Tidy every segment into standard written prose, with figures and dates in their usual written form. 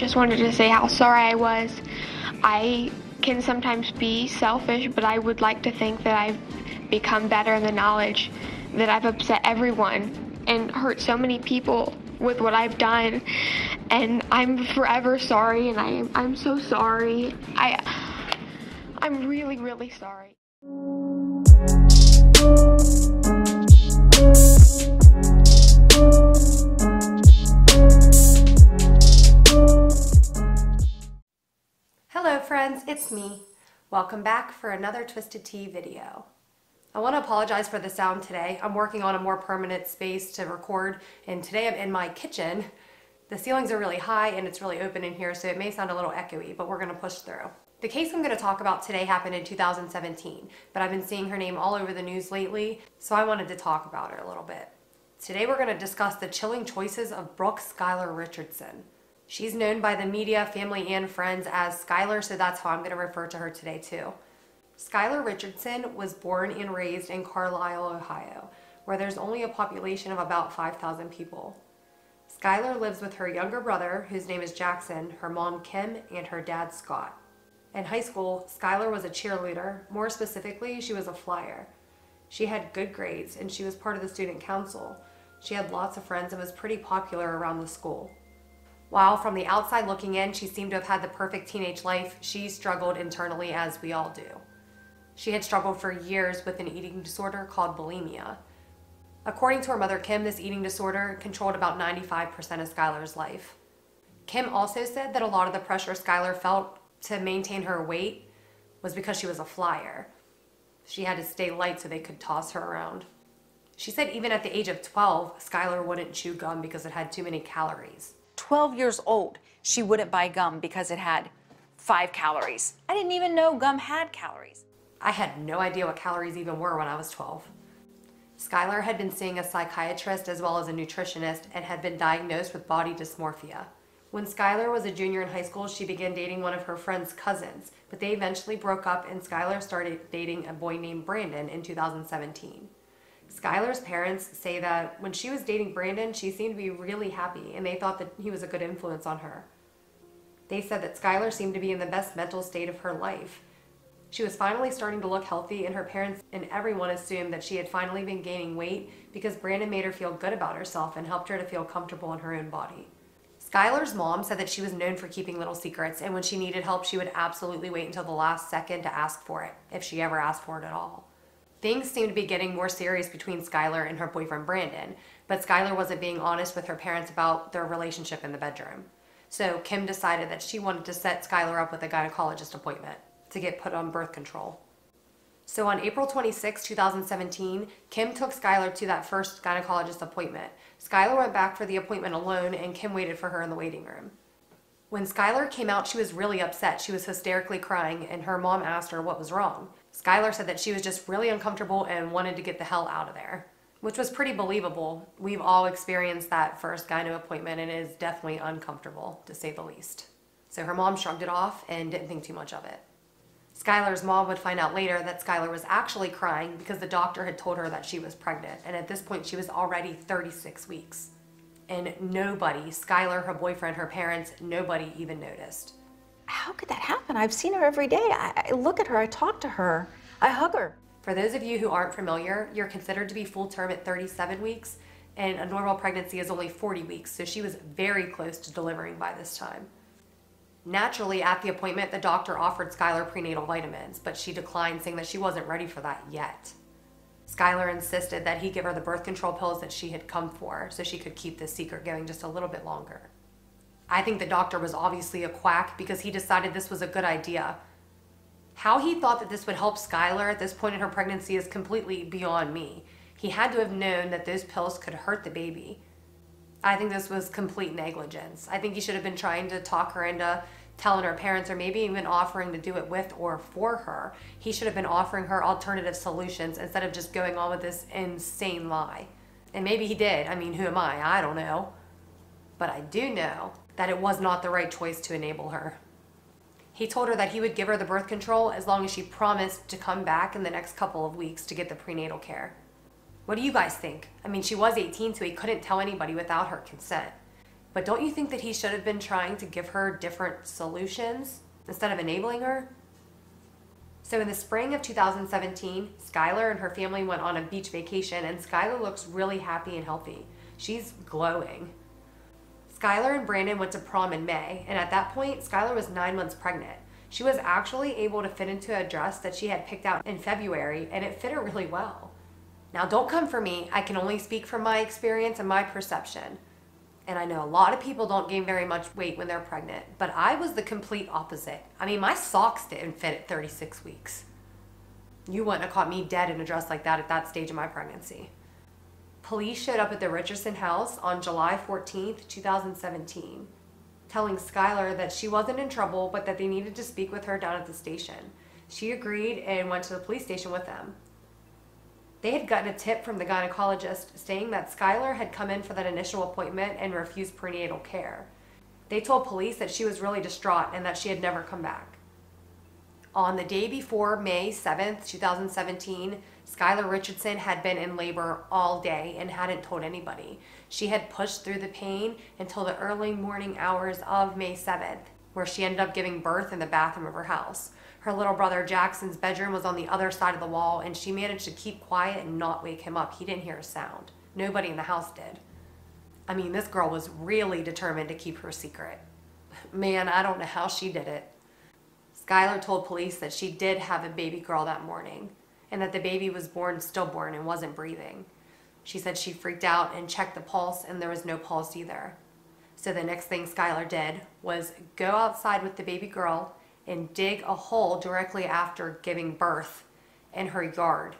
just wanted to say how sorry I was. I can sometimes be selfish, but I would like to think that I've become better in the knowledge that I've upset everyone and hurt so many people with what I've done. And I'm forever sorry, and I'm so sorry. I'm really, really sorry. Hello friends, it's me. Welcome back for another Twisted Tea video. I want to apologize for the sound today. I'm working on a more permanent space to record, and today I'm in my kitchen. The ceilings are really high and it's really open in here, so it may sound a little echoey, but we're going to push through. The case I'm going to talk about today happened in 2017, but I've been seeing her name all over the news lately, so I wanted to talk about her a little bit. Today we're going to discuss the chilling choices of Brooke Skylar Richardson. She's known by the media, family, and friends as Skylar, so that's how I'm going to refer to her today too. Skylar Richardson was born and raised in Carlisle, Ohio, where there's only a population of about 5,000 people. Skylar lives with her younger brother, whose name is Jackson, her mom Kim, and her dad Scott. In high school, Skylar was a cheerleader. More specifically, she was a flyer. She had good grades and she was part of the student council. She had lots of friends and was pretty popular around the school. While from the outside looking in, she seemed to have had the perfect teenage life, she struggled internally, as we all do. She had struggled for years with an eating disorder called bulimia. According to her mother Kim, this eating disorder controlled about 95% of Skylar's life. Kim also said that a lot of the pressure Skylar felt to maintain her weight was because she was a flyer. She had to stay light so they could toss her around. She said even at the age of 12, Skylar wouldn't chew gum because it had too many calories. 12 years old, she wouldn't buy gum because it had 5 calories. I didn't even know gum had calories. I had no idea what calories even were when I was 12. Skylar had been seeing a psychiatrist as well as a nutritionist and had been diagnosed with body dysmorphia. When Skylar was a junior in high school, she began dating one of her friend's cousins, but they eventually broke up and Skylar started dating a boy named Brandon in 2017. Skylar's parents say that when she was dating Brandon, she seemed to be really happy and they thought that he was a good influence on her. They said that Skylar seemed to be in the best mental state of her life. She was finally starting to look healthy and her parents and everyone assumed that she had finally been gaining weight because Brandon made her feel good about herself and helped her to feel comfortable in her own body. Skylar's mom said that she was known for keeping little secrets and when she needed help, she would absolutely wait until the last second to ask for it, if she ever asked for it at all. Things seemed to be getting more serious between Skylar and her boyfriend Brandon, but Skylar wasn't being honest with her parents about their relationship in the bedroom. So Kim decided that she wanted to set Skylar up with a gynecologist appointment to get put on birth control. So on April 26, 2017, Kim took Skylar to that first gynecologist appointment. Skylar went back for the appointment alone and Kim waited for her in the waiting room. When Skylar came out, she was really upset. She was hysterically crying and her mom asked her what was wrong. Skylar said that she was just really uncomfortable and wanted to get the hell out of there, which was pretty believable. We've all experienced that first gyno appointment and it is definitely uncomfortable, to say the least. So her mom shrugged it off and didn't think too much of it. Skylar's mom would find out later that Skylar was actually crying because the doctor had told her that she was pregnant, and at this point she was already 36 weeks. And nobody, Skylar, her boyfriend, her parents, nobody even noticed. How could that happen? I've seen her every day. I look at her, I talk to her, I hug her. For those of you who aren't familiar, you're considered to be full term at 37 weeks, and a normal pregnancy is only 40 weeks, so she was very close to delivering by this time. Naturally, at the appointment, the doctor offered Skylar prenatal vitamins, but she declined, saying that she wasn't ready for that yet. Skylar insisted that he give her the birth control pills that she had come for so she could keep this secret going just a little bit longer. I think the doctor was obviously a quack because he decided this was a good idea. How he thought that this would help Skylar at this point in her pregnancy is completely beyond me. He had to have known that those pills could hurt the baby. I think this was complete negligence. I think he should have been trying to talk her into telling her parents or maybe even offering to do it with or for her. He should have been offering her alternative solutions instead of just going on with this insane lie. And maybe he did. I mean, who am I? I don't know. But I do know that it was not the right choice to enable her. He told her that he would give her the birth control as long as she promised to come back in the next couple of weeks to get the prenatal care. What do you guys think? I mean, she was 18, so he couldn't tell anybody without her consent. But don't you think that he should have been trying to give her different solutions instead of enabling her? So in the spring of 2017, Skylar and her family went on a beach vacation, and Skylar looks really happy and healthy. She's glowing. Skylar and Brandon went to prom in May, and at that point, Skylar was 9 months pregnant. She was actually able to fit into a dress that she had picked out in February, and it fit her really well. Now, don't come for me. I can only speak from my experience and my perception. And I know a lot of people don't gain very much weight when they're pregnant, but I was the complete opposite. I mean, my socks didn't fit at 36 weeks. You wouldn't have caught me dead in a dress like that at that stage of my pregnancy. Police showed up at the Richardson house on July 14th, 2017, telling Skylar that she wasn't in trouble, but that they needed to speak with her down at the station. She agreed and went to the police station with them. They had gotten a tip from the gynecologist saying that Skylar had come in for that initial appointment and refused prenatal care. They told police that she was really distraught and that she had never come back. On the day before May 7th, 2017, Skylar Richardson had been in labor all day and hadn't told anybody. She had pushed through the pain until the early morning hours of May 7th, where she ended up giving birth in the bathroom of her house. Her little brother Jackson's bedroom was on the other side of the wall, and she managed to keep quiet and not wake him up. He didn't hear a sound. Nobody in the house did. I mean, this girl was really determined to keep her secret. Man, I don't know how she did it. Skylar told police that she did have a baby girl that morning, and that the baby was born stillborn and wasn't breathing. She said she freaked out and checked the pulse, and there was no pulse either. So the next thing Skylar did was go outside with the baby girl and dig a hole directly after giving birth in her yard,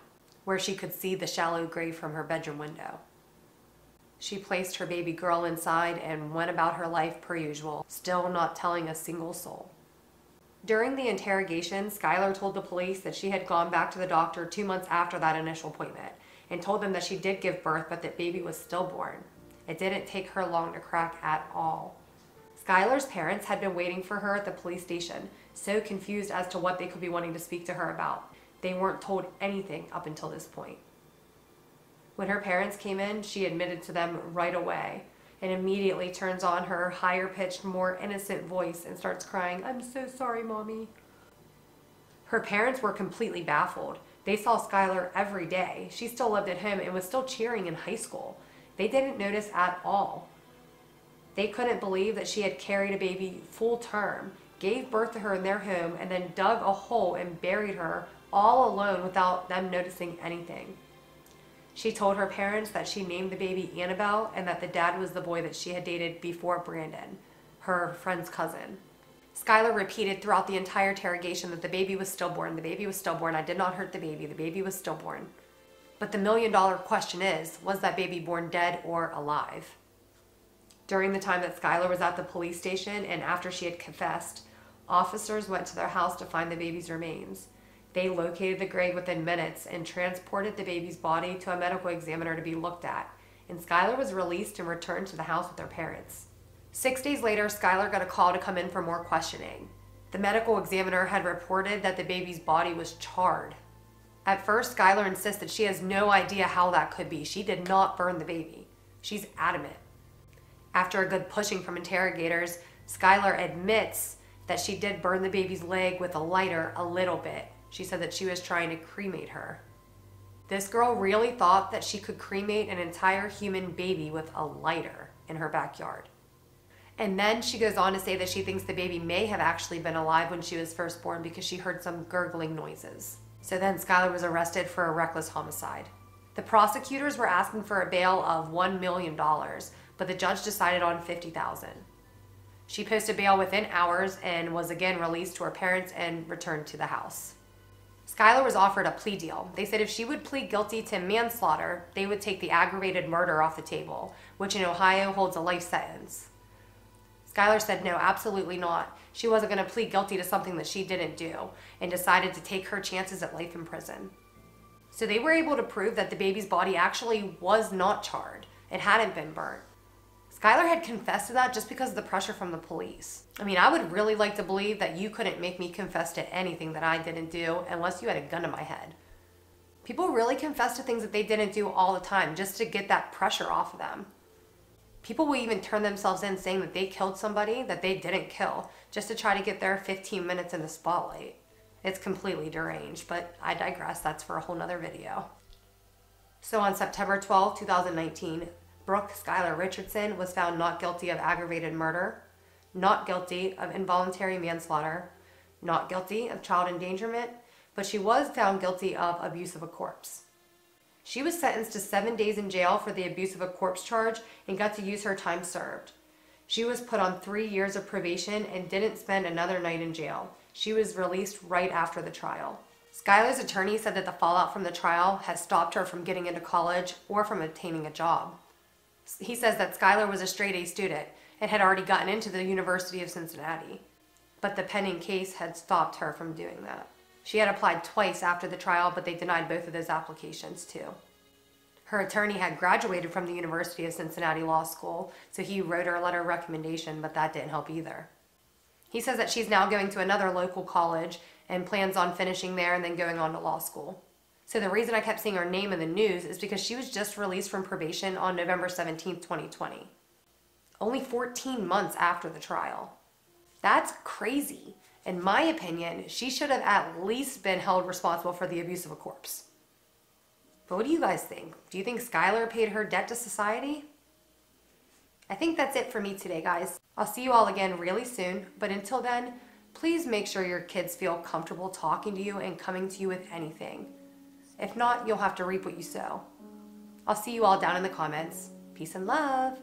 where she could see the shallow grave from her bedroom window. She placed her baby girl inside and went about her life per usual, still not telling a single soul. During the interrogation, Skylar told the police that she had gone back to the doctor 2 months after that initial appointment and told them that she did give birth, but that baby was stillborn. It didn't take her long to crack at all. Skylar's parents had been waiting for her at the police station, so confused as to what they could be wanting to speak to her about. They weren't told anything up until this point. When her parents came in, she admitted to them right away and immediately turns on her higher-pitched, more innocent voice and starts crying, "I'm so sorry, Mommy." Her parents were completely baffled. They saw Skylar every day. She still lived at home and was still cheering in high school. They didn't notice at all. They couldn't believe that she had carried a baby full term, gave birth to her in their home, and then dug a hole and buried her all alone without them noticing anything. She told her parents that she named the baby Annabelle and that the dad was the boy that she had dated before Brandon, her friend's cousin. Skylar repeated throughout the entire interrogation that the baby was stillborn. The baby was stillborn. I did not hurt the baby. The baby was stillborn. But the million-dollar question is, was that baby born dead or alive? During the time that Skylar was at the police station and after she had confessed, officers went to their house to find the baby's remains. They located the grave within minutes and transported the baby's body to a medical examiner to be looked at, and Skylar was released and returned to the house with her parents. 6 days later, Skylar got a call to come in for more questioning. The medical examiner had reported that the baby's body was charred. At first, Skylar insists that she has no idea how that could be. She did not burn the baby. She's adamant. After a good pushing from interrogators, Skylar admits that she did burn the baby's leg with a lighter a little bit. She said that she was trying to cremate her. This girl really thought that she could cremate an entire human baby with a lighter in her backyard. And then she goes on to say that she thinks the baby may have actually been alive when she was first born because she heard some gurgling noises. So then Skylar was arrested for a reckless homicide. The prosecutors were asking for a bail of $1 million, but the judge decided on $50,000. She posted bail within hours and was again released to her parents and returned to the house. Skylar was offered a plea deal. They said if she would plead guilty to manslaughter, they would take the aggravated murder off the table, which in Ohio holds a life sentence. Skylar said no, absolutely not. She wasn't going to plead guilty to something that she didn't do and decided to take her chances at life in prison. So they were able to prove that the baby's body actually was not charred. It hadn't been burnt. Skylar had confessed to that just because of the pressure from the police. I mean, I would really like to believe that you couldn't make me confess to anything that I didn't do unless you had a gun to my head. People really confess to things that they didn't do all the time just to get that pressure off of them. People will even turn themselves in saying that they killed somebody that they didn't kill just to try to get their 15 minutes in the spotlight. It's completely deranged, but I digress. That's for a whole nother video. So on September 12, 2019, Brooke Skylar Richardson was found not guilty of aggravated murder, not guilty of involuntary manslaughter, not guilty of child endangerment, but she was found guilty of abuse of a corpse. She was sentenced to 7 days in jail for the abuse of a corpse charge and got to use her time served. She was put on 3 years of probation and didn't spend another night in jail. She was released right after the trial. Skylar's attorney said that the fallout from the trial has stopped her from getting into college or from obtaining a job. He says that Skylar was a straight A student and had already gotten into the University of Cincinnati, but the pending case had stopped her from doing that. She had applied twice after the trial, but they denied both of those applications too. Her attorney had graduated from the University of Cincinnati Law School, so he wrote her a letter of recommendation, but that didn't help either. He says that she's now going to another local college and plans on finishing there and then going on to law school. So the reason I kept seeing her name in the news is because she was just released from probation on November 17, 2020. Only 14 months after the trial. That's crazy. In my opinion, she should have at least been held responsible for the abuse of a corpse. But what do you guys think? Do you think Skylar paid her debt to society? I think that's it for me today, guys. I'll see you all again really soon, but until then, please make sure your kids feel comfortable talking to you and coming to you with anything. If not, you'll have to reap what you sow. I'll see you all down in the comments. Peace and love.